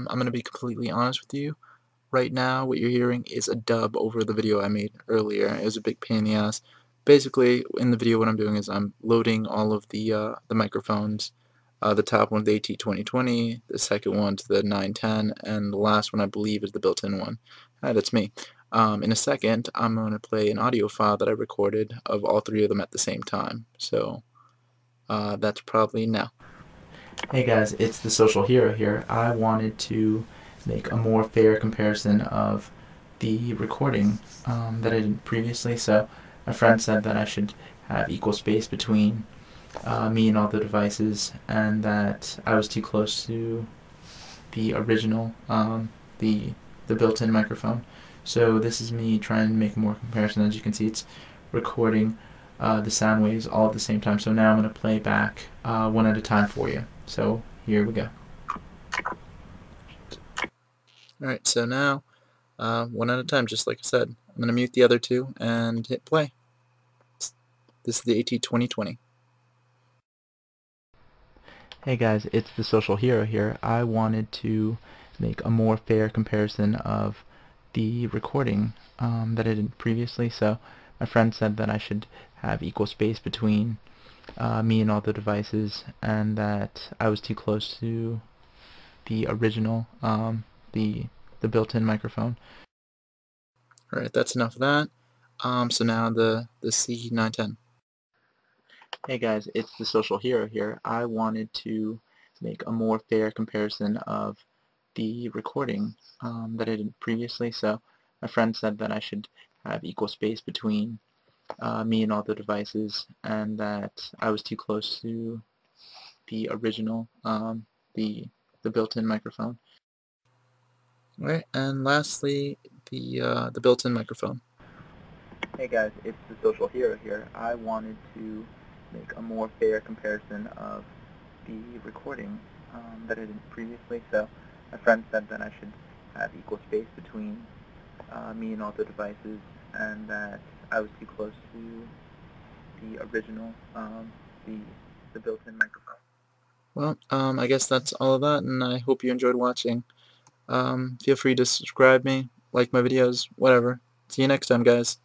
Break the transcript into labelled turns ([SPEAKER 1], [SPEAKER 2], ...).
[SPEAKER 1] I'm going to be completely honest with you. Right now, what you're hearing is a dub over the video I made earlier. It was a big pain in the ass. Basically, in the video, what I'm doing is I'm loading all of the microphones. The top one, the At2020, the second one to the 910, and the last one I believe is the built-in one. That's me. In a second, I'm going to play an audio file that I recorded of all three of them at the same time. So that's probably now.
[SPEAKER 2] Hey guys, it's the social hero here. I wanted to make a more fair comparison of the recording that I did previously. So my friend said that I should have equal space between me and all the devices, and that I was too close to the original, the built-in microphone. So this is me trying to make more comparison. As you can see, it's recording the sound waves all at the same time. So now I'm going to play back one at a time for you. So here we go.
[SPEAKER 1] Alright, so now, one at a time, just like I said. I'm going to mute the other two and hit play. This is the At2020.
[SPEAKER 2] Hey guys, it's the social hero here. I wanted to make a more fair comparison of the recording that I did previously. So my friend said that I should have equal space between me and all the devices, and that I was too close to the original, the built-in microphone.
[SPEAKER 1] Alright, that's enough of that. So now the C910.
[SPEAKER 2] Hey guys, it's the social hero here. I wanted to make a more fair comparison of the recording that I did previously. So my friend said that I should have equal space between me and all the devices, and that I was too close to the original, the built-in microphone.
[SPEAKER 1] Alright, and lastly, the built-in microphone.
[SPEAKER 2] Hey guys, it's the social hero here. I wanted to make a more fair comparison of the recording that I did previously. So my friend said that I should have equal space between me and all the devices, and that I was too close to the original, the built-in microphone.
[SPEAKER 1] Well, I guess that's all of that, and I hope you enjoyed watching. Feel free to subscribe me, like my videos, whatever. See you next time, guys.